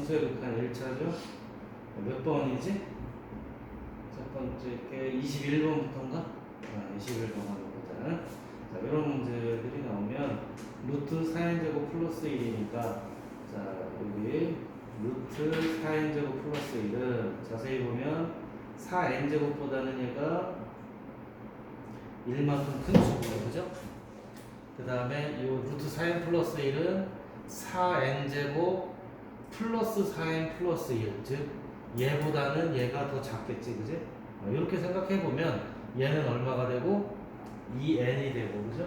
정수의 극한 1차죠. 몇 번이지? 첫 번째 게 21번부터인가? 21번 한번 보자. 자, 이런 문제들이 나오면 루트 4n제곱 플러스 1이니까 자, 여기 루트 4n제곱 플러스 1은 자세히 보면 4n제곱보다는 얘가 1만큼 큰 수고요, 그죠? 그 다음에 이 루트 4n 플러스 1은 4n제곱 플러스 4n 플러스 1, 즉 얘보다는 얘가 더 작겠지, 그지? 이렇게 생각해보면 얘는 얼마가 되고 2n이 되고, 그죠?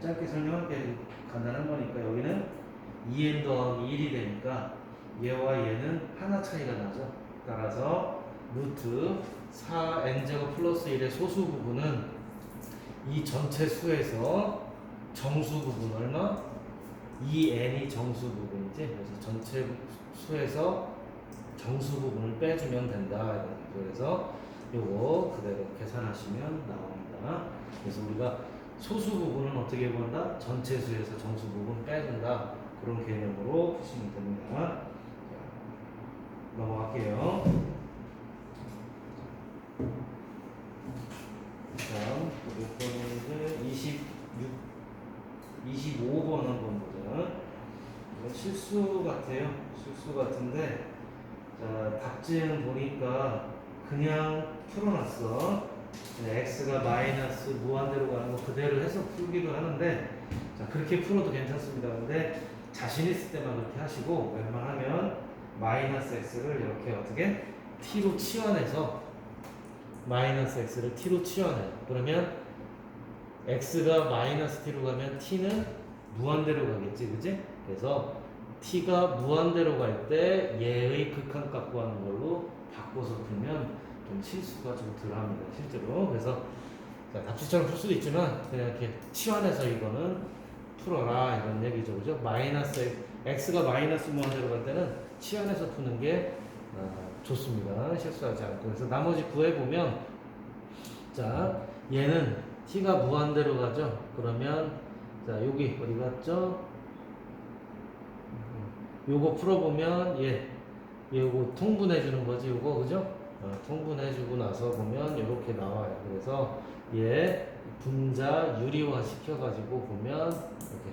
짧게 설명할게. 간단한 거니까 여기는 2n 더하기 1이 되니까 얘와 얘는 하나 차이가 나죠. 따라서 루트 4n제곱 플러스 1의 소수 부분은 이 전체 수에서 정수 부분 얼마? 2n이 정수 부분이지. 그래서 전체 수에서 정수 부분을 빼주면 된다. 그래서 요거 그대로 계산하시면 나옵니다. 그래서 우리가 소수 부분은 어떻게 본다? 전체 수에서 정수 부분 빼준다. 그런 개념으로 푸시면 됩니다. 자, 넘어갈게요. 다음 요거는 이제 25번 한번 보자. 이건 실수 같아요. 실수 같은데, 자, 답지는 보니까 그냥 풀어놨어. x가 마이너스 무한대로 가는 거 그대로 해서 풀기도 하는데, 자, 그렇게 풀어도 괜찮습니다. 근데 자신 있을 때만 그렇게 하시고, 웬만하면 마이너스 x를 이렇게 어떻게 t로 치환해서 마이너스 x를 t로 치환해요. 그러면 x가 마이너스 t로 가면 t는 무한대로 가겠지, 그지? 그래서 t가 무한대로 갈 때 얘의 극한값 구하는 걸로 바꿔서 풀면 좀 실수가 좀 덜합니다, 실제로. 그래서 자, 답지처럼 풀 수도 있지만 그냥 이렇게 치환해서 이거는 풀어라 이런 얘기죠, 그죠? 마이너스 x가 마이너스 무한대로 갈 때는 치환해서 푸는 게 좋습니다. 실수하지 않고. 그래서 나머지 구해보면, 자, 얘는 t가 무한대로 가죠. 그러면 자, 여기 어디 갔죠? 요거 풀어보면 요거 통분해 주는 거지, 요거, 그죠? 통분해 주고 나서 보면 이렇게 나와요. 그래서 얘 분자 유리화 시켜가지고 보면 이렇게,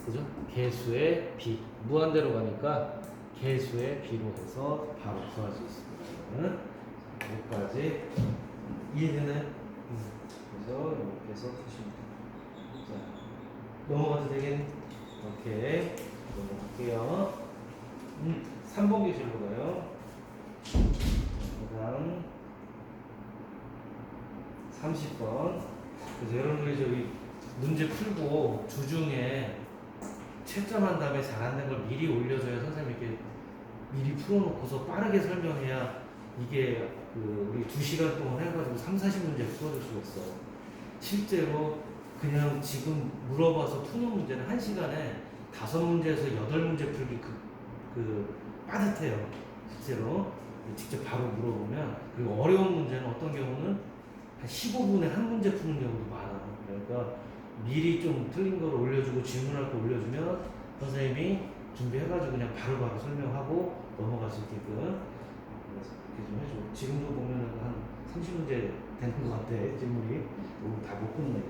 그죠? 개수의 b 무한대로 가니까 개수의 b로 해서 바로 구할 수 있습니다. 여기까지 이해되나요? 그래서 이렇게 해서 푸시면 됩니다. 자, 넘어가도 되겠니? 오케이, 넘어갈게요. 3번 계실로 가요. 그 다음 30번. 그래서 여러분들이 저기 문제 풀고 주중에 채점한 다음에 잘 안 된 걸 미리 올려줘야 선생님께 미리 풀어놓고서 빠르게 설명해야 이게 우리 2시간 동안 해가지고 3, 40문제 풀어줄 수가 있어. 실제로 그냥 지금 물어봐서 푸는 문제는 1시간에 5문제에서 8문제 풀기 빠듯해요. 실제로 직접 바로 물어보면. 그리고 어려운 문제는 어떤 경우는 한 15분에 한 문제 푸는 경우도 많아. 그러니까 미리 좀 틀린 걸 올려주고 질문할 거 올려주면 선생님이 준비해가지고 그냥 바로바로 설명하고 넘어갈 수 있게끔 그렇게 좀 해줘. 지금도 보면 한 30문제 되는 것 같아, 질문이. 다 못 끝내.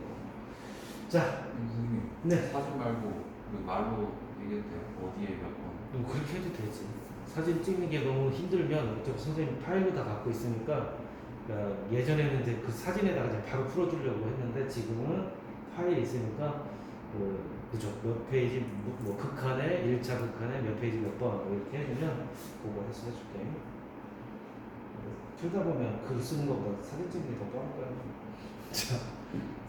자, 선생님. 네. 사진 말고 말로 얘기해도 돼요? 어디에 몇 번? 그렇게 해도 되지. 사진 찍는 게 너무 힘들면 어차피 선생님 파일로 다 갖고 있으니까, 그러니까 예전에는 이제 그 사진에다가 이제 바로 풀어주려고 했는데 지금은 파일이 있으니까 그죠? 몇 페이지 뭐 극한에 1차 극한에 몇 페이지 몇 번 이렇게 해주면 그거 해서 해줄게. 풀다 보면 글 쓰는 것보다 사진 찍는 게 더 빠를 거야. 자,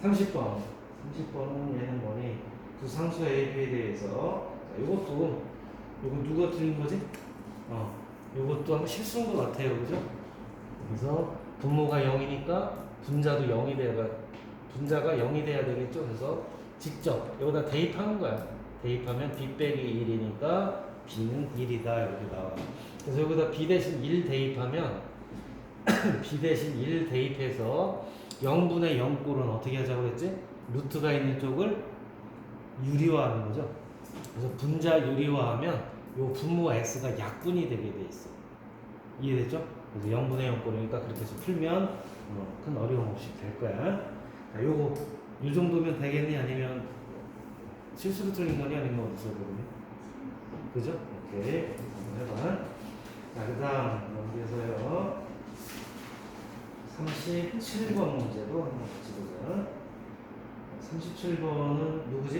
30번은 얘는 뭐니? 두 상수 AB에 대해서. 자, 요거 누가 틀린 거지? 요것도 한번 실수한 것 같아요, 그죠? 그래서 분모가 0이니까 분자도 0이 분자가 0이 돼야 되겠죠? 그래서 직접 여기다 대입하는 거야. 대입하면 b 빼기 1이니까 b는 1이다 이렇게 나와요. 그래서 여기다 b 대신 1 대입하면 b 대신 1 대입해서 0분의 0꼴은 어떻게 하자고 그랬지? 루트가 있는 쪽을 유리화하는 거죠. 그래서 분자 유리화하면 요 분모 x가 약분이 되게 돼 있어. 이해됐죠? 그래서 0분의 0 꼴이니까 그렇게 해서 풀면 큰 어려움 없이 될 거야. 자, 요거 요 정도면 되겠니? 아니면 실수로 틀린 거니? 아니면 어디서 그러니? 그죠? 오케이. 한번 해봐. 자, 그 다음 여기에서요 37번 문제도 한번 같이 보자. 37번은 누구지?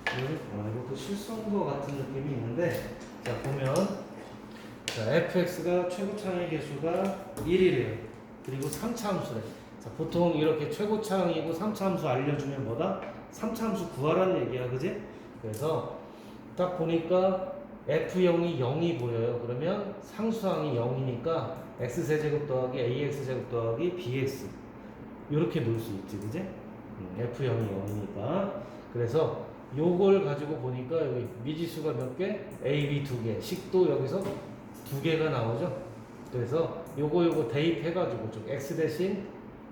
이것도 실수한 거 같은 느낌이 있는데, 자 보면 자 fx가 최고차항의 개수가 1이래요. 그리고 3차 함수래. 자 보통 이렇게 최고차항이고 3차 함수 알려주면 뭐다? 3차 함수 구하라는 얘기야, 그지? 그래서 딱 보니까 f0이 0이 보여요. 그러면 상수항이 0이니까 x세제곱 더하기 ax제곱 더하기 bx 이렇게 놓을 수 있지, 그지? f0이 0이니까. 그래서 요걸 가지고 보니까 여기 미지수가 몇 개? a, b 두 개, 식도 여기서 두 개가 나오죠. 그래서 요거 대입해가지고 좀 x 대신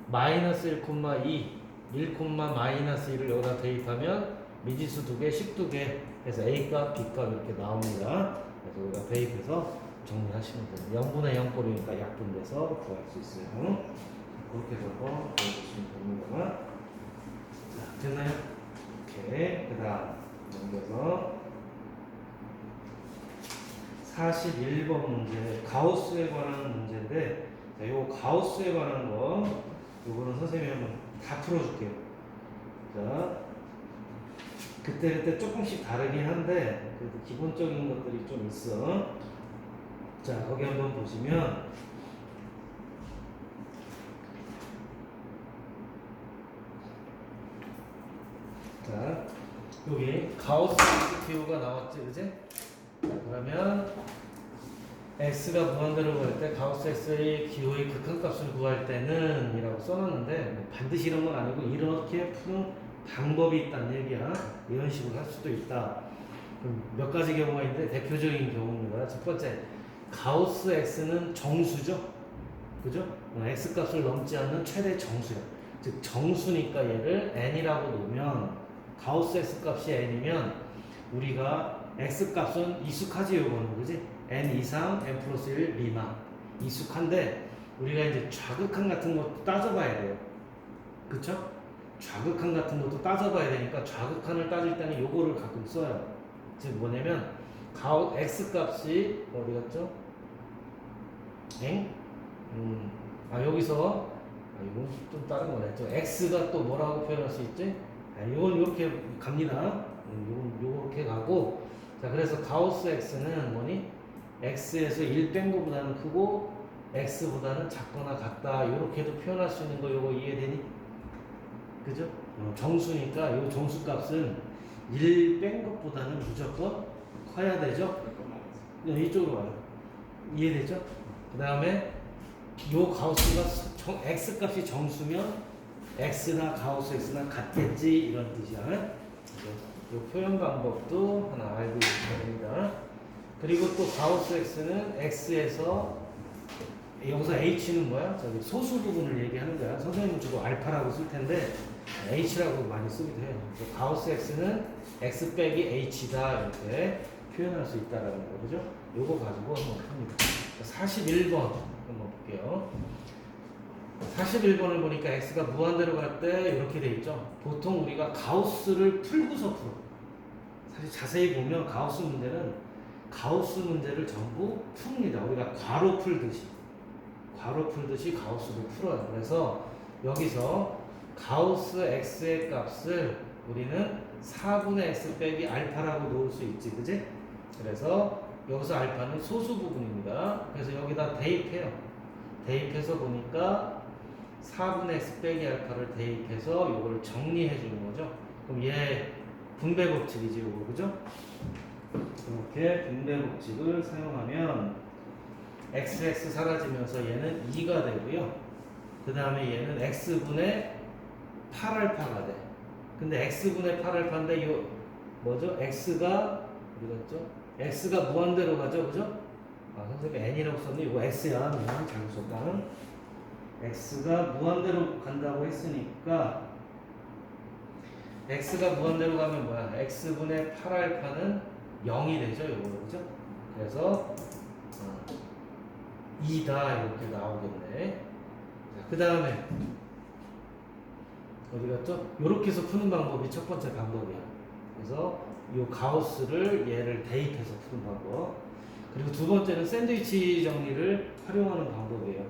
마이너스 1,2 1, 마이너스 1을 여기다 대입하면 미지수 두 개, 식 두 개 해서 a 값, b 값 이렇게 나옵니다. 그래서 우리가 대입해서 정리하시면 돼요. 0분의 0 꼴이니까 약분돼서 구할 수 있어요. 그렇게 적어 보시면 됩니다. 자, 됐나요? 오케이. 그 다음 넘겨서 41번 문제, 가우스에 관한 문제인데, 자, 요 가우스에 관한 거 요거는 선생님이 한번 다 풀어줄게요. 자, 그때 조금씩 다르긴 한데 그래도 기본적인 것들이 좀 있어. 자, 거기 한번 보시면 자, 여기 가우스 XQ가 나왔지, 그지? 그러면 x가 무한대로 갈 때 가우스 x의 기호의 극한값을 구할 때는 이라고 써놨는데 뭐 반드시 이런 건 아니고 이렇게 푸는 방법이 있다는 얘기야. 이런 식으로 할 수도 있다. 그럼 몇 가지 경우가 있는데 대표적인 경우입니다. 첫 번째, 가우스 x는 정수죠, 그죠? x 값을 넘지 않는 최대 정수야. 즉 정수니까 얘를 n이라고 놓으면 가우스 x 값이 n이면 우리가 x 값은 익숙하지, 요거는, 그지? n 이상 n 플러스 1 미만 익숙한데 우리가 이제 좌극한 같은 것도 따져봐야 돼요. 그쵸? 좌극한 같은 것도 따져봐야 되니까 좌극한을 따질 때는 요거를 가끔 써요. 즉 뭐냐면 x 값이 어디 갔죠? 엥? 여기서 이건 좀 다른 거네. x가 또 뭐라고 표현할 수 있지? 이건 이렇게 갑니다. 요렇게 가고, 자 그래서 가우스 x는 뭐니? x에서 1 뺀 거보다는 크고 x보다는 작거나 같다. 이렇게도 표현할 수 있는 거 요거 이해되니? 그죠? 정수니까 요 정수값은 1 뺀 것보다는 무조건 커야 되죠? 이쪽으로 와요. 이해되죠? 그 다음에 요 가우스가 x 값이 정수면 x나 가우스 x나 같겠지, 이런 뜻이야. 요 표현 방법도 하나 알고 있어야 됩니다. 그리고 또 가우스 x는 x에서 여기서 h는 뭐야? 저기 소수 부분을 얘기하는 거야. 선생님은 주로 알파라고 쓸 텐데 h라고 많이 쓰기도 해요. 가우스 x는 x 빼기 h다, 이렇게 표현할 수 있다라는 거, 그죠? 요거 가지고 한번 풉니다. 41번 한번 볼게요. 41번을 보니까 x가 무한대로 갈 때 이렇게 돼 있죠. 보통 우리가 가우스를 풀고서 풀어. 사실 자세히 보면 가우스 문제를 전부 풉니다. 우리가 괄호 풀듯이 가우스를 풀어요. 그래서 여기서 가우스 x의 값을 우리는 4분의 x 빼기 알파라고 놓을 수 있지, 그지? 그래서 여기서 알파는 소수 부분입니다. 그래서 여기다 대입해요. 대입해서 보니까 4분의 x 빼기 알파를 대입해서 이거를 정리해 주는 거죠. 그럼 얘 분배 법칙이지, 이거, 그죠? 이렇게 분배 법칙을 사용하면 xx 사라지면서 얘는 2가 되고요. 그 다음에 얘는 x분의 8알파가 돼. 근데 x분의 8알파인데 이 뭐죠? x가 어디 갔죠? x가 무한대로 가죠, 그죠? 선생님 n이라고 썼네. 이거 x야. 잘못 썼다. x가 무한대로 간다고 했으니까 x가 무한대로 가면 뭐야? x분의 8알파는 0이 되죠, 요거 그죠? 그래서 2다 이렇게 나오겠네. 그 다음에 어디 갔죠? 요렇게 해서 푸는 방법이 첫 번째 방법이야. 그래서 요 가우스를 얘를 대입해서 푸는 방법. 그리고 두 번째는 샌드위치 정리를 활용하는 방법이에요.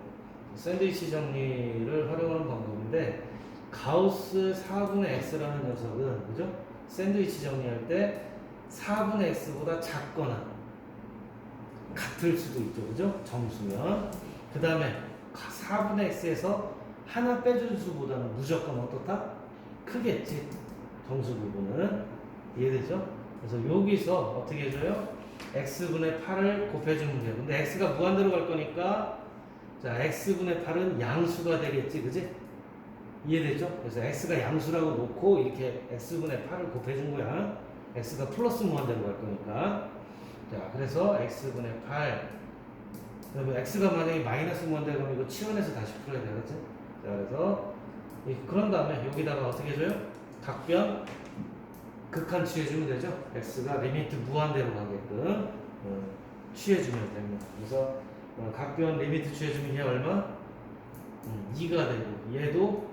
샌드위치 정리를 활용하는 방법인데 가우스 4분의 x라는 녀석은 그죠? 샌드위치 정리할 때 4분의 x보다 작거나 같을 수도 있죠, 그죠? 정수면. 그 다음에 4분의 x에서 하나 빼준 수보다는 무조건 어떻다? 크겠지. 정수 부분은. 이해되죠? 그래서 여기서 어떻게 해줘요? x분의 8을 곱해주면 돼요. 근데 x가 무한대로 갈 거니까 자, x분의 8은 양수가 되겠지, 그지? 이해되죠? 그래서 x가 양수라고 놓고 이렇게 x분의 8을 곱해준 거야. x가 플러스 무한대로 갈 거니까. 자, 그래서 x분의 8. 그러면 x가 만약에 마이너스 무한대로 가면 이거 치환해서 다시 풀어야 되겠지? 자, 그래서 그런 다음에 여기다가 어떻게 해줘요? 각변 극한 취해주면 되죠? x가 리미트 무한대로 가게끔 취해주면 됩니다. 그래서 각변 리미트 취해주면 얘 얼마? 2가 되고 얘도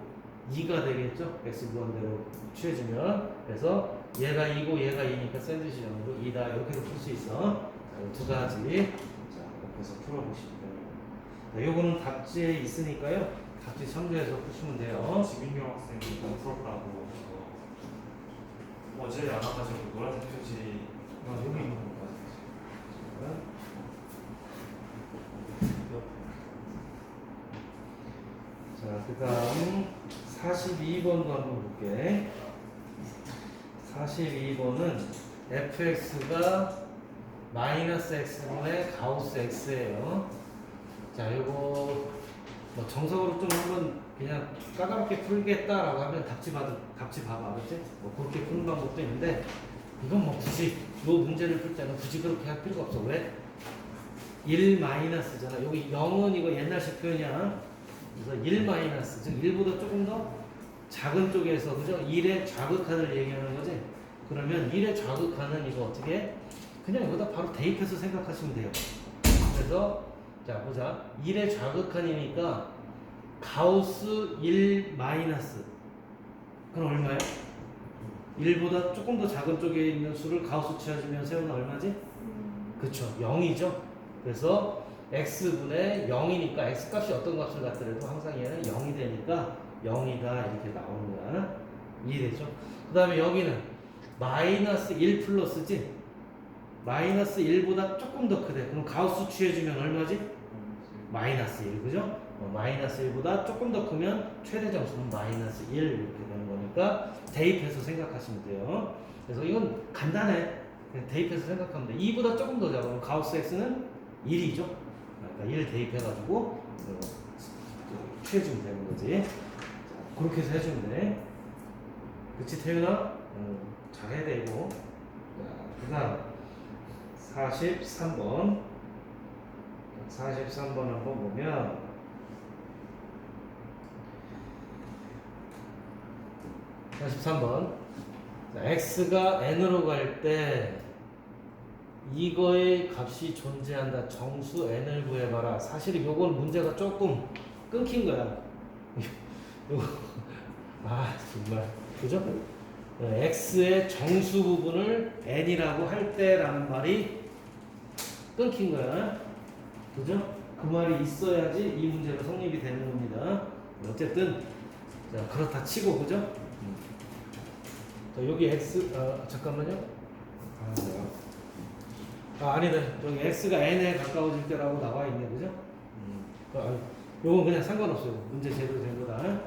2가 되겠죠? x 무한대로 취해주면. 그래서 얘가 2고 얘가 2니까 샌드위치 정도 2다 이렇게도 풀 수 있어. 자, 두 가지. 자, 이렇게 해서 풀어보시면 됩니다. 자, 요거는 답지에 있으니까요. 답지 참조해서 푸시면 돼요. 지민경 학생이 너무 부럽다고 어제 안 와가지고 노란색 표지 여기 있는 거 자, 그 다음 42번도 한번 볼게. 42번은 fx가 마이너스 x분의 가우스 x예요. 자, 요거 뭐 정석으로 좀 한번 그냥 까다롭게 풀겠다라고 하면 답지 봐봐, 그렇지? 뭐 그렇게 푸는 방법도 있는데 이건 뭐 굳이 요 문제를 풀 때는 굳이 그렇게 할 필요가 없어. 왜? 1 마이너스잖아. 여기 0은 이거 옛날식 표현이야. 그래서 1 마이너스, 즉 1보다 조금 더 작은 쪽에서, 그죠? 1의 좌극한을 얘기하는 거지. 그러면 1의 좌극한은 이거 어떻게 해? 그냥 여기다 바로 대입해서 생각하시면 돼요. 그래서 자 보자. 1의 좌극한이니까 가우스 1 마이너스 그럼 얼마예요? 1보다 조금 더 작은 쪽에 있는 수를 가우스 취해주면 세우는 얼마지? 그쵸, 0이죠. 그래서 x분의 0이니까 x값이 어떤 값을 갖더라도 항상 얘는 0이 되니까 0이다 이렇게 나오는 거야. 이해되죠? 그 다음에 여기는 마이너스 1 플러스지? 마이너스 1보다 조금 더 크대. 그럼 가우스 취해주면 얼마지? 마이너스 1, 그죠? 마이너스 1보다 조금 더 크면 최대 점수는 마이너스 1 이렇게 되는 거니까 대입해서 생각하시면 돼요. 그래서 이건 간단해. 그냥 대입해서 생각하면 돼. 2보다 조금 더 작으면 가우스 x는 1이죠. 그러니까 1 대입해가지고 취해주면 되는 거지. 자, 그렇게 해서 해주면 돼. 그치, 태윤아? 잘해야 되고. 그 다음 43번 43번 한번 보면 x가 n으로 갈 때 이거의 값이 존재한다. 정수 n을 구해봐라. 사실 요건 문제가 조금 끊긴 거야. 요거 정말 그죠? x의 정수 부분을 n이라고 할 때라는 말이 끊긴 거야. 그죠? 그 말이 있어야지 이 문제가 성립이 되는 겁니다. 어쨌든 자, 그렇다 치고, 그죠? 자, 여기 x 잠깐만요. 아니다. 여기 x가 n에 가까워질 때라고 나와 있네, 그죠? 요건 그냥 상관없어요. 문제 제대로 된 거다.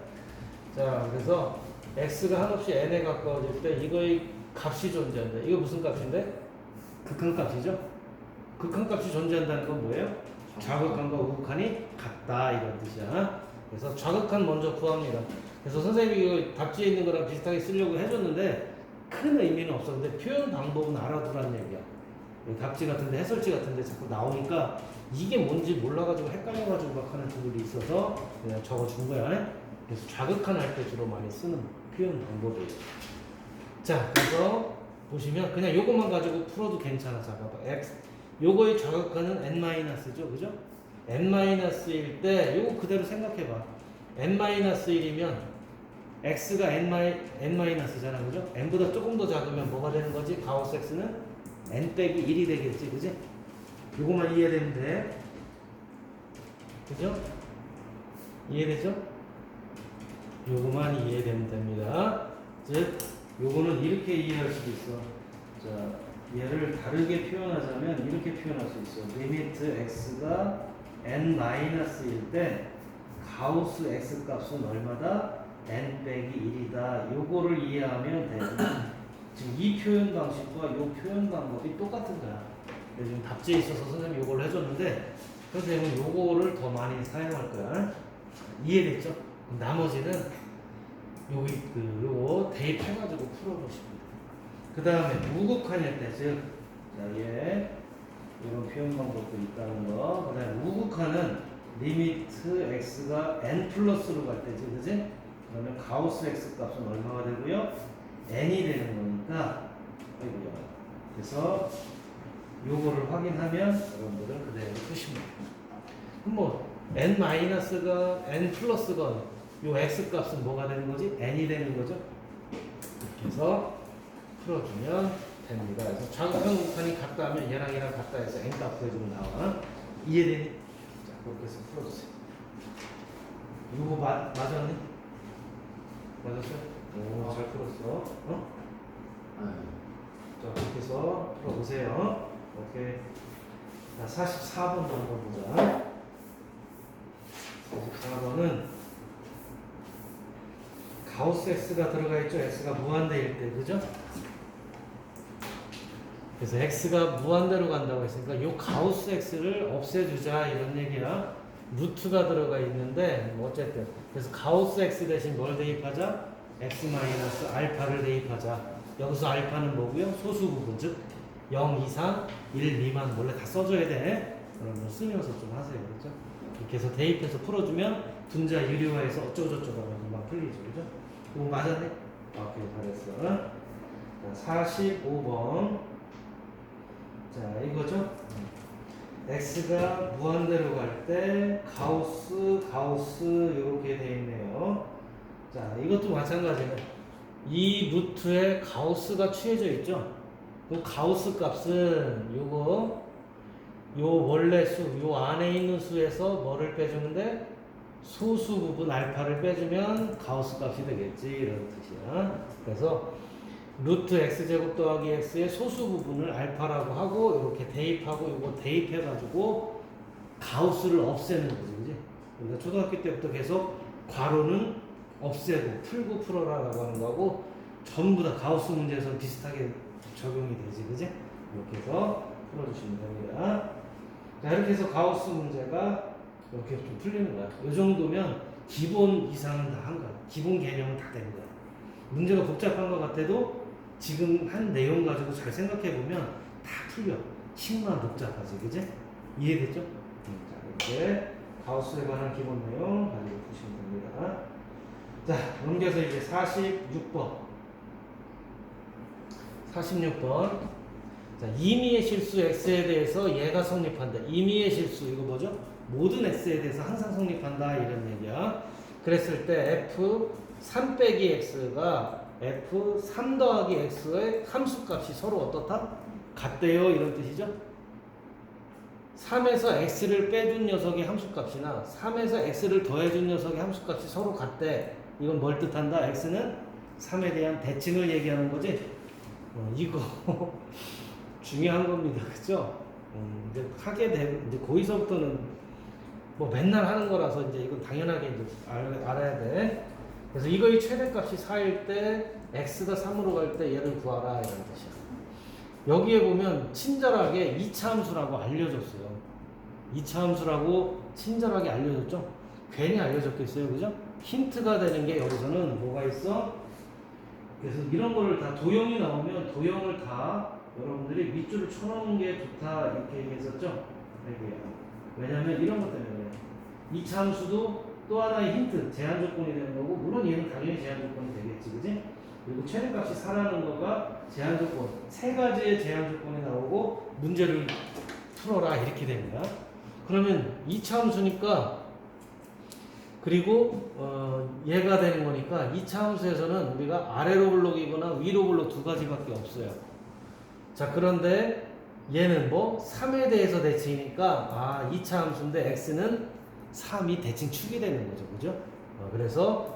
자, 그래서 x가 한없이 n에 가까워질 때 이거의 값이 존재한다. 이거 무슨 값인데? 극한값이죠? 극한값이 존재한다는 건 뭐예요? 좌극한과 우극한이 같다 이런 뜻이야. 그래서 좌극한 먼저 구합니다. 그래서 선생님이 이거 답지에 있는 거랑 비슷하게 쓰려고 해줬는데 큰 의미는 없어. 근데 표현 방법은 알아두라는 얘기야. 답지 같은데 해설지 같은데 자꾸 나오니까 이게 뭔지 몰라가지고 헷갈려가지고 막 하는 분들이 있어서 그냥 적어준 거야. 그래서 좌극한 할 때 주로 많이 쓰는 표현 방법이에요. 자, 그래서 보시면 그냥 요것만 가지고 풀어도 괜찮아. 잡아봐. x 요거의 좌극하는 n-죠, 그죠? n-1일 때 요거 그대로 생각해봐. n-1이면 x가 n-잖아, 그죠? n보다 조금 더 작으면 뭐가 되는 거지? 가우스 x는 n 빼기 1이 되겠지, 그지? 요거만 이해되면 돼. 그죠? 이해되죠? 요거만 이해되면 됩니다. 즉, 요거는 이렇게 이해할 수도 있어. 자, 얘를 다르게 표현하자면 이렇게 표현할 수 있어. 리미트 x가 n-일 때 가우스 x 값은 얼마다? n 빼기 1이다. 요거를 이해하면 돼. 지금 이 표현 방식과 요 표현 방법이 똑같은 거야. 지금 답지에 있어서 선생님이 요걸 해줬는데 선생님은 요거를 더 많이 사용할 거야. 이해됐죠? 나머지는 여기 요거 대입해가지고 풀어보십니다. 그 다음에 우극한일 때, 즉, 자, 얘 이런 표현 방법도 있다는 거. 그 다음에 우극한은 리미트 x가 n 플러스로 갈 때지, 그지? 그러면 가우스 x 값은 얼마가 되고요? n이 되는 거니까, 아이고야. 그래서 요거를 확인하면 여러분들은 그대로 푸시면 돼요. 그럼 뭐 n-가 n 플러스가 요 x 값은 뭐가 되는 거지? n이 되는 거죠? 이렇게 해서 풀어주면 됩니다. 그래서 좌극한 극한이 같다 하면 얘랑 얘랑 같다 해서 n 값 구해주면 나와. 이해되니? 자, 그렇게 해서 풀어주세요. 이거 맞았니? 맞았어요? 오, 잘 풀었어. 어? 자, 그렇게 해서 풀어보세요. 오케이. 자, 44번도 한번 보자. 44번은 가우스 x가 들어가 있죠. x가 무한대일 때, 그죠? 그래서 x가 무한대로 간다고 했으니까 이 가우스 x를 없애주자 이런 얘기야. 루트가 들어가 있는데 뭐 어쨌든 그래서 가우스 x 대신 뭘 대입하자? x 마이너스 알파를 대입하자. 여기서 알파는 뭐고요? 소수 부분, 즉 0 이상 1 미만 원래 다 써줘야 돼. 그러면 쓰면서 좀 하세요, 그렇죠? 이렇게 해서 대입해서 풀어주면 분자 유리화해서 어쩌고저쩌고 하면 막 풀리죠, 그죠? 이거 맞았네? 오케이, 잘했어. 자, 45번. 자, 이거죠? x가 무한대로 갈 때 가우스 이렇게 돼 있네요. 자, 이것도 마찬가지예요. 이 루트에 가우스가 취해져 있죠. 그 가우스 값은 요거 요 원래 수, 요 안에 있는 수에서 뭐를 빼주는데 소수 부분 알파를 빼주면 가우스 값이 되겠지 이런 뜻이야. 그래서 루트 x제곱 더하기 x의 소수 부분을 알파라고 하고 이렇게 대입하고 이거 대입해가지고 가우스를 없애는 거지, 그지? 그러니까 초등학교 때부터 계속 괄호는 없애고 풀고 풀어라라고 하는 거고 전부 다 가우스 문제에서 비슷하게 적용이 되지, 그지? 이렇게 해서 풀어주시면 됩니다. 자, 이렇게 해서 가우스 문제가 이렇게 좀 풀리는 거야. 이 정도면 기본 이상은 다 한 거야. 기본 개념은 다 된 거야. 문제가 복잡한 것 같아도 지금 한 내용 가지고 잘 생각해 보면 다 풀려. 식만 복잡하지, 그지? 이해됐죠? 자, 이렇게 가우스에 관한 기본 내용 가지고 푸시면 됩니다. 자, 넘겨서 이제 46번. 46번. 자, 임의의 실수 x에 대해서 얘가 성립한다. 임의의 실수, 이거 뭐죠? 모든 x에 대해서 항상 성립한다. 이런 얘기야. 그랬을 때 f3 빼기 x가 f3 더하기 x의 함수값이 서로 어떻다? 같대요. 이런 뜻이죠. 3에서 x를 빼준 녀석의 함수값이나 3에서 x를 더해준 녀석의 함수값이 서로 같대. 이건 뭘 뜻한다? x는 3에 대한 대칭을 얘기하는 거지. 이거 중요한 겁니다, 그죠? 이제 하게 되고 이제 거기서부터는 뭐 맨날 하는 거라서 이제 이건 당연하게 이제 알아야 돼. 그래서 이거의 최대값이 4일 때 x가 3으로 갈 때 얘를 구하라 이런 뜻이야. 여기에 보면 친절하게 2차 함수라고 알려줬어요. 2차 함수라고 친절하게 알려줬죠? 괜히 알려줬겠어요, 그죠? 힌트가 되는 게 여기서는 뭐가 있어? 그래서 이런 거를 다 도형이 나오면 도형을 다 여러분들이 밑줄을 쳐놓는 게 좋다 이렇게 얘기했었죠? 왜냐면 이런 것 때문에 2차 함수도 또 하나의 힌트, 제한 조건이 되는 거고 물론 얘는 당연히 제한 조건이 되겠지, 그지? 그리고 최대값이 4라는 거가 제한 조건, 세 가지의 제한 조건이 나오고 문제를 풀어라 이렇게 됩니다. 그러면 2차 함수니까 그리고 얘가 되는 거니까 2차 함수에서는 우리가 아래로 블록이거나 위로 블록 두 가지밖에 없어요. 자, 그런데 얘는 뭐 3에 대해서 대칭이니까 2차 함수인데 x는 3이 대칭 축이 되는 거죠. 그죠? 그래서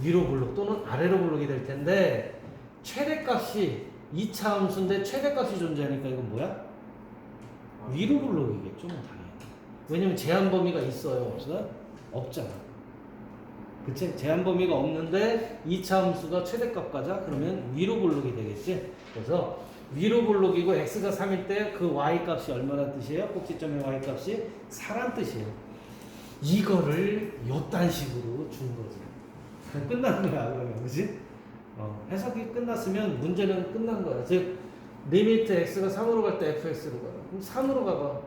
위로 블록 또는 아래로 블록이 될 텐데 최대값이 2차 함수인데 최대값이 존재하니까 이건 뭐야? 위로 블록이겠죠. 뭐 당연히. 왜냐면 제한 범위가 있어요. 없어요? 없잖아. 그치? 제한 범위가 없는데 2차 함수가 최대값 가자? 그러면 위로 블록이 되겠지? 그래서 위로 블록이고 x가 3일 때 그 y 값이 얼마란 뜻이에요? 꼭지점의 y 값이 4란 뜻이에요. 이거를 요딴 식으로 준 거지. 그냥 끝나는 거야, 그러면. 그지? 해석이 끝났으면 문제는 끝난 거야. 즉, 리미트 x가 3으로 갈 때 fx로 가요. 그럼 3으로 가봐.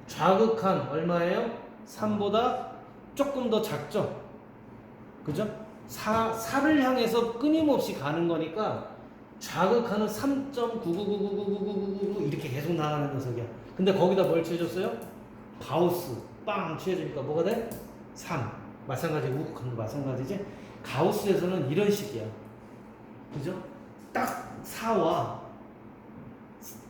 좌극한 얼마예요? 3보다 조금 더 작죠? 그죠? 4를 향해서 끊임없이 가는 거니까 좌극하는 3.999999999 이렇게 계속 나가는 녀석이야. 근데 거기다 뭘 취해줬어요? 가우스 빵 취해주니까 뭐가 돼? 3. 마찬가지 우극한도 마찬가지지? 가우스에서는 이런 식이야. 그죠? 딱 4와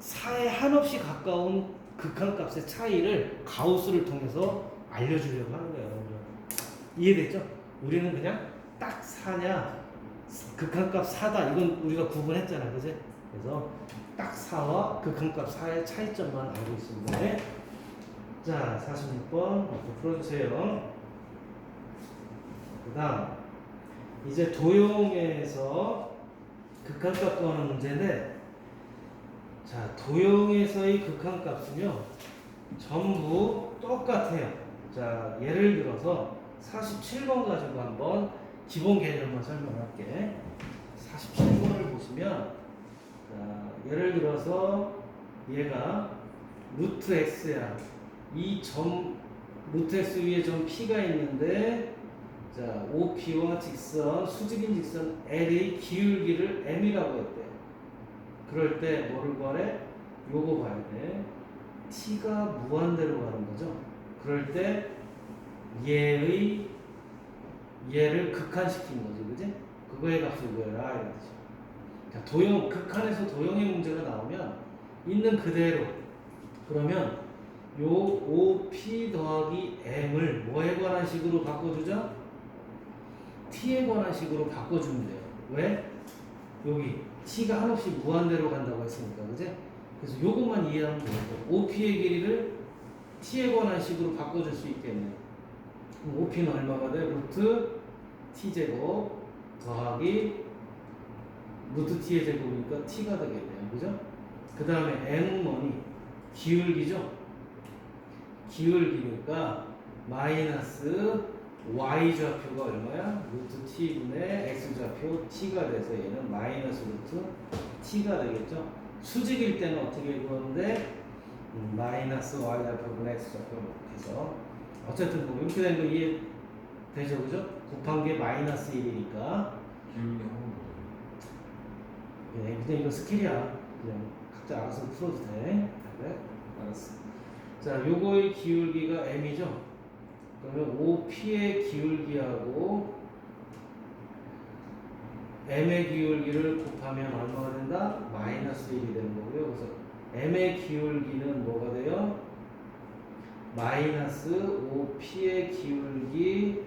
4에 한없이 가까운 극한값의 차이를 가우스를 통해서 알려주려고 하는 거예요. 이해됐죠? 우리는 그냥 딱 4냐 극한값 4다 이건 우리가 구분했잖아. 그지? 그래서 딱 4와 극한값 4의 차이점만 알고 있습니다. 네? 자, 46번 풀어주세요. 그 다음 이제 도형에서 극한값 구하는 문제인데, 자, 도형에서의 극한값은요 전부 똑같아요. 자, 예를 들어서 47번 가지고 한번 기본 개념만 설명할게. 47번을 보시면, 자, 예를 들어서 얘가 루트 x야. 이 점 루트 x 위에 점 p가 있는데, 자, OP와 직선, 수직인 직선 L의 기울기를 M이라고 했대. 그럴 때 뭐를 구하래? 요거 봐야 돼. T가 무한대로 가는 거죠. 그럴 때 얘를 극한시킨 거지, 그지? 그거의 값을 구해라 이런 뜻이야. 자, 도형, 극한에서 도형의 문제가 나오면 있는 그대로, 그러면 요 OP 더하기 M을 뭐에 관한 식으로 바꿔주죠? T에 관한 식으로 바꿔주면 돼요. 왜? 여기 T가 한없이 무한대로 간다고 했으니까, 그지? 그래서 요것만 이해하면 돼요. OP의 길이를 T에 관한 식으로 바꿔줄 수 있겠네요. 그럼 OP는 얼마가 돼? 루트 T제곱 더하기 루트 T의 제곱이니까 T가 되겠네요. 그죠? 그 다음에 N은 뭐니? 기울기죠? 기울기니까 마이너스 y 좌표가 얼마야? 루트 t분의 x 좌표 t가 돼서 얘는 마이너스 루트 t가 되겠죠. 수직일 때는 어떻게 구하는데 마이너스 y 좌표분의 x 좌표 해서 어쨌든 뭐 이렇게 된 거 이해되죠, 그죠? 곱한 게 마이너스 1이니까. 기울기 한번 예, 그냥 이거 스킬이야. 그냥 각자 알아서 풀어도 돼. 그래? 알았어. 자, 요거의 기울기가 m이죠. 그러면 OP의 기울기하고 M의 기울기를 곱하면 얼마가 된다? 마이너스 1이 되는 거고요. 그래서 M의 기울기는 뭐가 돼요? 마이너스 OP의 기울기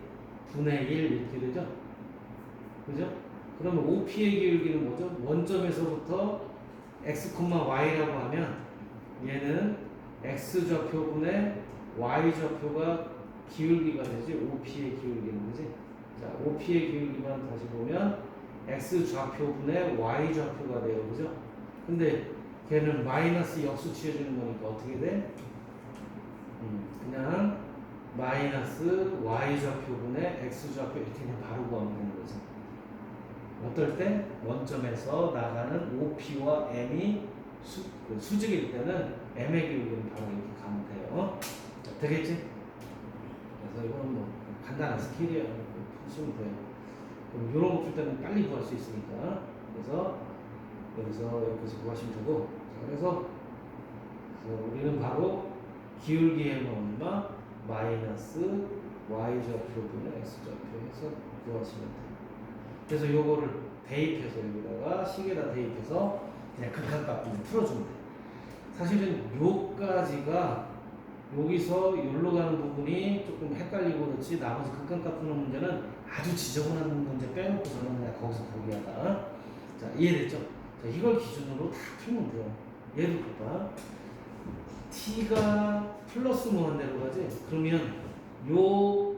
분의 1 이렇게 되죠? 그죠? 그러면 OP의 기울기는 뭐죠? 원점에서부터 x, y라고 하면 얘는 x 좌표분의 y 좌표가 기울기가 되지. OP의 기울기는 거지. 자, OP의 기울기만 다시 보면 x 좌표분의 y 좌표가 돼요. 그죠? 근데 걔는 마이너스 역수 취해주는 거니까 어떻게 돼? 그냥 마이너스 y 좌표분의 x 좌표 이렇게 그냥 바로 구하면 되는 거죠. 어떨 때? 원점에서 나가는 OP와 M이 수직일 때는 M의 기울기는 바로 이렇게 가면 돼요. 자, 되겠지? 그래서 이거는 뭐 간단한 스킬이에요. 푸시면 돼요. 그럼 이런 거 풀 때는 빨리 구할 수 있으니까. 그래서 여기서 여기까지 구하시면 되고, 자, 그래서 우리는 바로 기울기의 얼마 마이너스 y좌표분의 x좌표 해서 구하시면 돼요. 그래서 요거를 대입해서 여기다가 식에다 대입해서 그냥 극한값 풀어주면 돼요. 사실은 요까지가 여기서 여기로 가는 부분이 조금 헷갈리고 그렇지, 나머지 극한값 푸는 문제는 아주 지저분한 문제 빼놓고서는 그냥 거기서 거기하다. 자, 이해됐죠? 자, 이걸 기준으로 다 풀면 돼요. 예를 들어봐, t가 플러스 무한대로 가지? 그러면 요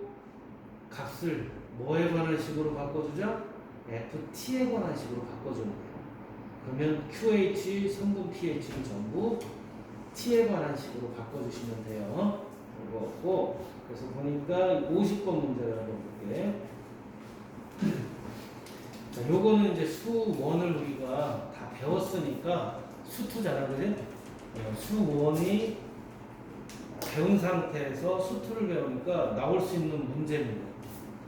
값을 뭐에 관한 식으로 바꿔주자? ft에 관한 식으로 바꿔주면 돼요. 그러면 qh, 성분 pH를 전부 t에 관한 식으로 바꿔주시면 돼요. 그거고, 그래서 보니까 50번 문제를 한번 볼게. 자, 요거는 이제 수1을 우리가 다 배웠으니까 수2잖아, 그지? 수1이 배운 상태에서 수2를 배우니까 나올 수 있는 문제입니다.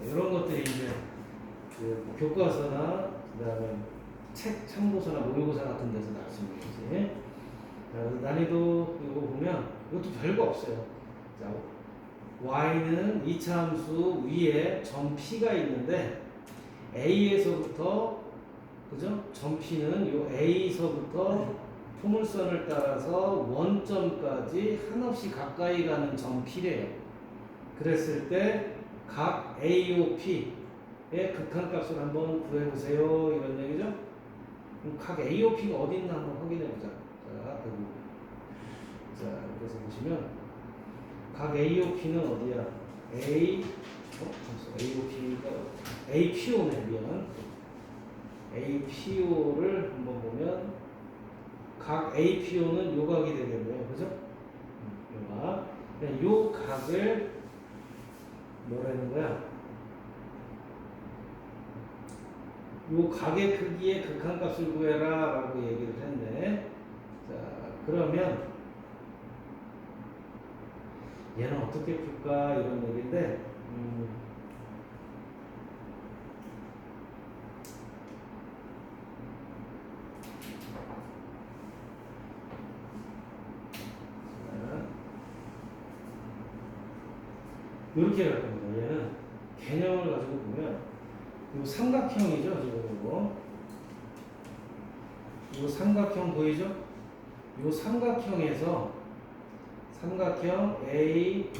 이런 것들이 이제 그 교과서나 그다음에 책 참고서나 모의고사 같은 데서 나올 수 있는 거지. 난이도 이거 보면 이것도 별거 없어요. 자, y는 이차함수 위에 점 p가 있는데 a에서부터 그죠? 점 p는 요 a서부터 포물선을 따라서 원점까지 한없이 가까이 가는 점 p래요. 그랬을 때 각 AOP의 극한값을 한번 구해보세요. 이런 얘기죠. 그럼 각 AOP가 어디 있나 한번 확인해보자. 자, 자, 그래서 보시면 각 AOP는 어디야? AOP가 APO네, 미안. APO를 한번 보면 각 APO는 요각이 되겠네요, 그죠? 요각. 요 각을 뭐라는 거야? 요 각의 크기의 극한값을 구해라 라고 얘기를 했네. 자, 그러면 얘는 어떻게 풀까 이런 얘기인데, 이렇게 갈 겁니다. 얘는 개념을 가지고 보면 이 삼각형이죠, 지금 이거 삼각형 보이죠? 이 삼각형에서 삼각형 A,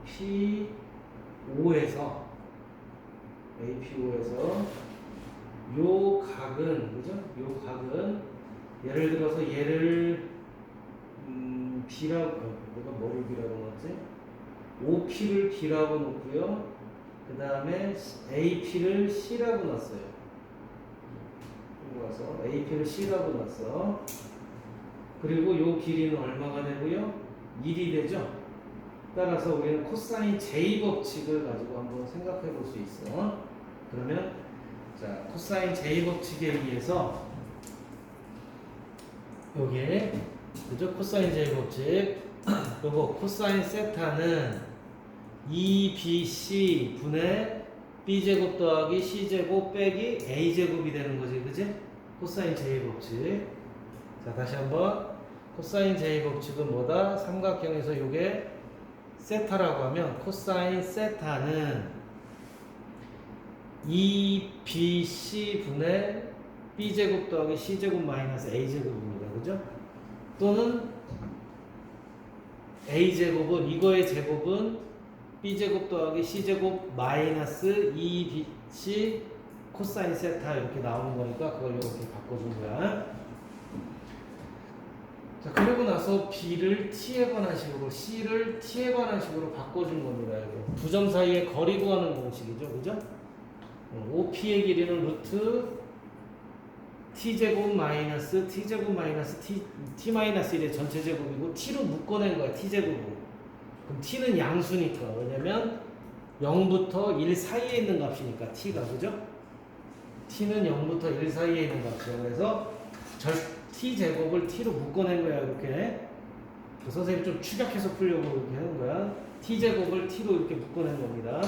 P, O에서 요 각은 그죠? 요 각은 예를 들어서 얘를 B라고 내가 뭐를 B라고 넣었지? OP를 B라고 놓고요. 그 다음에 AP를 C라고 놨어요. 이거 와서 AP를 C라고 놨어. 그리고 요 길이는 얼마가 되고요? 1이 되죠? 따라서 우리는 코사인 J 법칙을 가지고 한번 생각해 볼 수 있어. 그러면 자, 코사인 J 법칙에 의해서 여기에 그죠? 코사인 J 법칙 요거 코사인 세타는 2bc 분의 b제곱 더하기 c제곱 빼기 a제곱이 되는 거지, 그지? 코사인 J 법칙. 자, 다시 한번 코사인 J 법칙은 뭐다? 삼각형에서 요게 세타라고 하면 코사인 세타는 2bc 분의 b제곱 더하기 c제곱 마이너스 a제곱입니다, 그죠? 또는 a제곱은 이거의 제곱은 b제곱 더하기 c제곱 마이너스 2bc 코사인 세타 이렇게 나오는 거니까 그걸 이렇게 바꿔준 거야. 자, 그리고 나서 b를 t에 관한 식으로 c를 t에 관한 식으로 바꿔준 겁니다. 이거 두 점 사이의 거리 구하는 공식이죠, 그죠? OP의 길이는 루트 t제곱 마이너스 t제곱 마이너스 t 마이너스 1의 전체 제곱이고 t로 묶어낸 거야, t제곱으로. 그럼 t는 양수니까, 왜냐면 0부터 1 사이에 있는 값이니까 t가, 그죠? t는 0부터 1 사이에 있는 값이야. 그래서 t제곱을 t로 묶어낸 거야, 이렇게. 그 선생님 좀 축약해서 풀려고 이렇게 하는 거야. t제곱을 t로 이렇게 묶어낸 겁니다.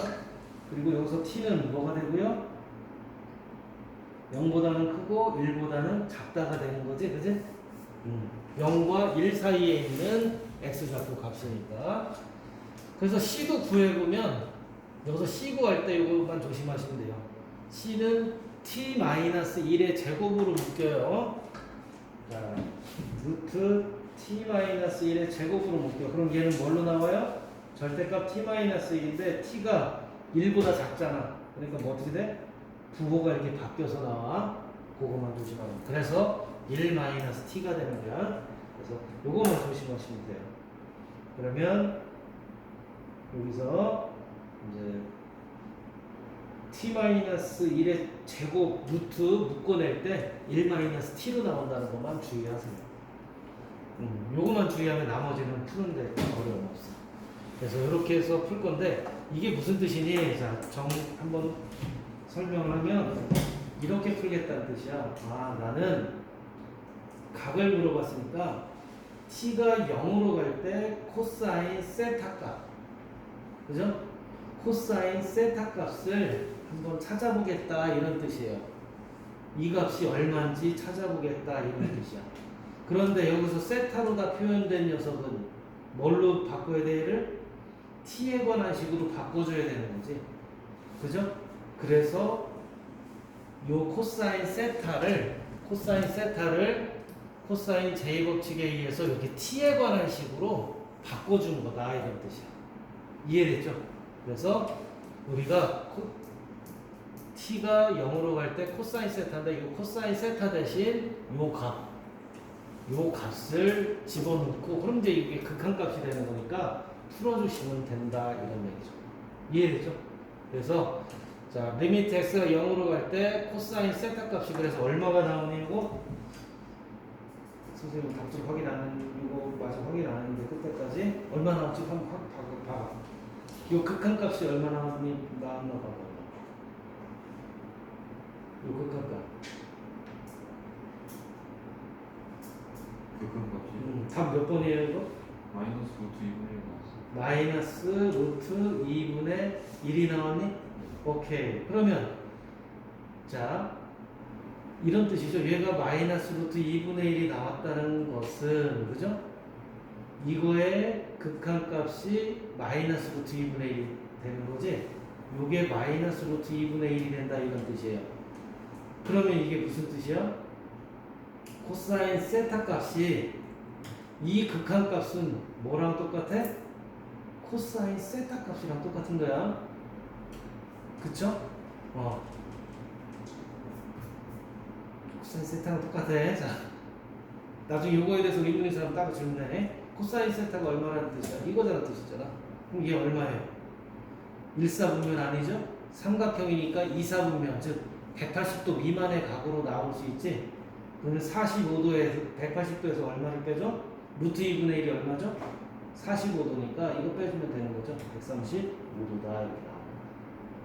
그리고 여기서 t는 뭐가 되고요? 0보다는 크고 1보다는 작다가 되는 거지, 그지? 0과 1 사이에 있는 x좌표 값이니까. 그래서 c도 구해보면 여기서 c 구할 때 이것만 조심하시면 돼요. c는 t-1의 제곱으로 묶여요. 자, 루트 t-1의 제곱으로 묶여. 그럼 얘는 뭘로 나와요? 절대값 t-1인데 t가 1보다 작잖아. 그러니까 뭐 어떻게 돼? 부호가 이렇게 바뀌어서 나와. 그거만 조심하면. 그래서 1-t가 되는 거야. 그래서 요거만 조심하시면 돼요. 그러면 여기서 이제 t-1의 제곱 루트 묶어낼 때 1-t로 나온다는 것만 주의하세요. 요거만 주의하면 나머지는 푸는데 어려움 없어. 그래서 이렇게 해서 풀 건데 이게 무슨 뜻이니? 자, 한번 설명을 하면 이렇게 풀겠다는 뜻이야. 아, 나는 각을 물어봤으니까 t가 0으로 갈 때 코사인 세타 값, 그죠? 코사인 세타 값을 한번 찾아보겠다 이런 뜻이에요. 이 값이 얼마인지 찾아보겠다 이런 뜻이야. 그런데 여기서 세타로 다 표현된 녀석은 뭘로 바꿔야 돼? 얘를 t에 관한 식으로 바꿔줘야 되는 거지, 그죠? 그래서 요 코사인 세타를 코사인 제곱칙에 의해서 이렇게 t에 관한 식으로 바꿔준 거다 이런 뜻이야. 이해됐죠? 그래서 우리가 t가 0으로 갈 때 코사인 세타인데 이 코사인 세타 대신 요 값을 집어넣고 그럼 이제 이게 극한값이 되는 거니까 풀어주시면 된다 이런 얘기죠. 이해됐죠? 그래서 자, 리미트 x가 0으로 갈 때 코사인 세타 값이 그래서 얼마가 나오니 이거? 선생님 답지 확인 안 했는데 이거 마저 확인 안 했는데 그때까지 얼마 나왔지? 한번 봐봐. 이 극한값이 얼마 나왔나 봐봐. 이 극한값. 극한값이 답 몇 번이에요 이거? 마이너스 루트 2분의 1 나왔어. 마이너스 루트 2분의 1이 나왔니? 오케이. 그러면 자 이런 뜻이죠. 얘가 마이너스 루트 2분의 1이 나왔다는 것은 그죠? 이거의 극한값이 마이너스 루트 2분의 1이 되는 거지. 요게 마이너스 루트 2분의 1이 된다 이런 뜻이에요. 그러면 이게 무슨 뜻이야? 코사인 세타 값이 이 극한값은 뭐랑 똑같아? 코사인 세타 값이랑 똑같은 거야. 그쵸? 코사인 세타랑 똑같아. 자, 나중에 요거에 대해서 의문인 사람 따로 질문해. 코사인 세타가 얼마라는 뜻이야? 이거잖아 뜻이잖아. 그럼 이게 얼마예요? 1사분면 아니죠? 삼각형이니까 2사분면, 즉 180도 미만의 각으로 나올 수 있지. 그러면 45도에서 180도에서 얼마를 빼죠? 루트 2분의 1이 얼마죠? 45도니까 이거 빼주면 되는 거죠. 135도다 이렇게 나옵니다.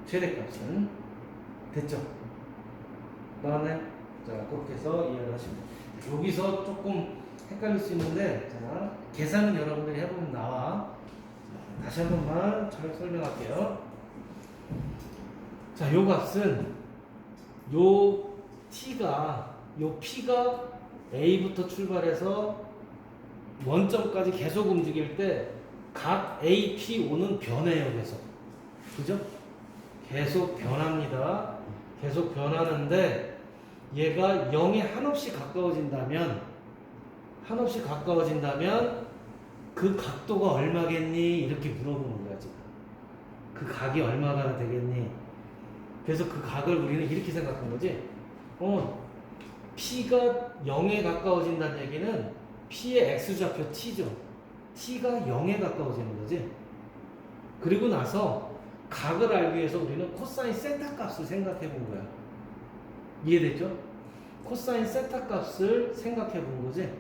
최대값은 됐죠? 나왔나요? 자, 그렇게 해서 이해를 하시면 돼요. 여기서 조금 헷갈릴 수 있는데, 자, 계산은 여러분들이 해보면 나와. 자, 다시 한 번만 잘 설명할게요. 자, 요 값은 요 P가 A부터 출발해서 원점까지 계속 움직일 때 각 A, P, O는 변해요, 계속. 그죠? 계속 변합니다. 계속 변하는데 얘가 0에 한없이 가까워진다면 그 각도가 얼마겠니? 이렇게 물어보는 거야, 지금. 그 각이 얼마가 되겠니? 그래서 그 각을 우리는 이렇게 생각한 거지. P가 0에 가까워진다는 얘기는 P의 X좌표 T죠. T가 0에 가까워지는 거지. 그리고 나서 각을 알기 위해서 우리는 코사인 세타 값을 생각해 본 거야. 이해됐죠? 코사인 세타 값을 생각해 본 거지.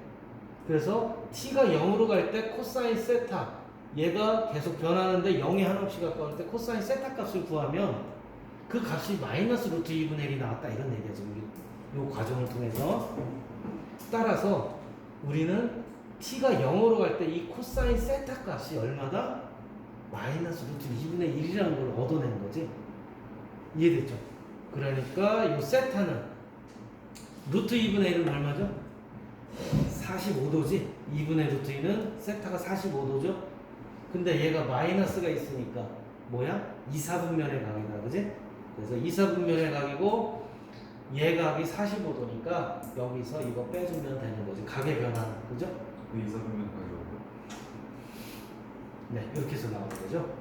그래서 T가 0으로 갈 때 코사인 세타, 얘가 계속 변하는데 0에 한없이 가까울 때 코사인 세타 값을 구하면 그 값이 마이너스 루트 2분의 1이 나왔다 이런 얘기야 지금 이 과정을 통해서. 따라서 우리는 t가 0으로 갈 때 이 코사인 세타 값이 얼마다? 마이너스 루트 2분의 1이라는 걸 얻어낸 거지. 이해됐죠? 그러니까 이 세타는 루트 2분의 1은 얼마죠? 45도지. 2분의 루트 2는 세타가 45도죠. 근데 얘가 마이너스가 있으니까 뭐야? 2, 4분면의 각이다. 그지? 그래서 2, 4분면의 각이고 얘 각이 45도니까 여기서 이거 빼주면 되는 거지. 각의 변화는. 그죠? 그 이사분면 가지고 네, 이렇게 해서 나오는 거죠.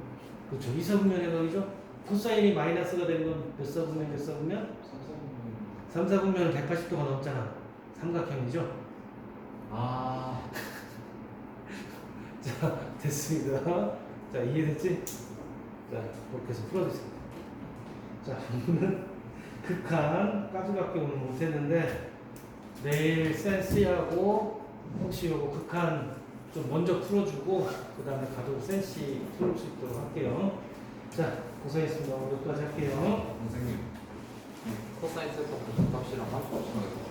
그렇죠. 2, 4분면의 각이죠. 코사인이 마이너스가 되는 건 몇 사분면, 몇 사분면? 3, 4분면은 180도가 넘잖아. 삼각형이죠. 아 자, 됐습니다. 자, 이해됐지? 자, 이렇게 해서 풀어주세요. 자, 오늘은 극한까지밖에 오늘 못했는데 내일 센시하고 혹시 요거 극한 좀 먼저 풀어주고 그 다음에 가족 센시 풀을 수 있도록 할게요. 자, 고생했습니다. 오늘 여기까지 할게요. 선생님 코사인 세터 무슨 값이랑 함수 값이랑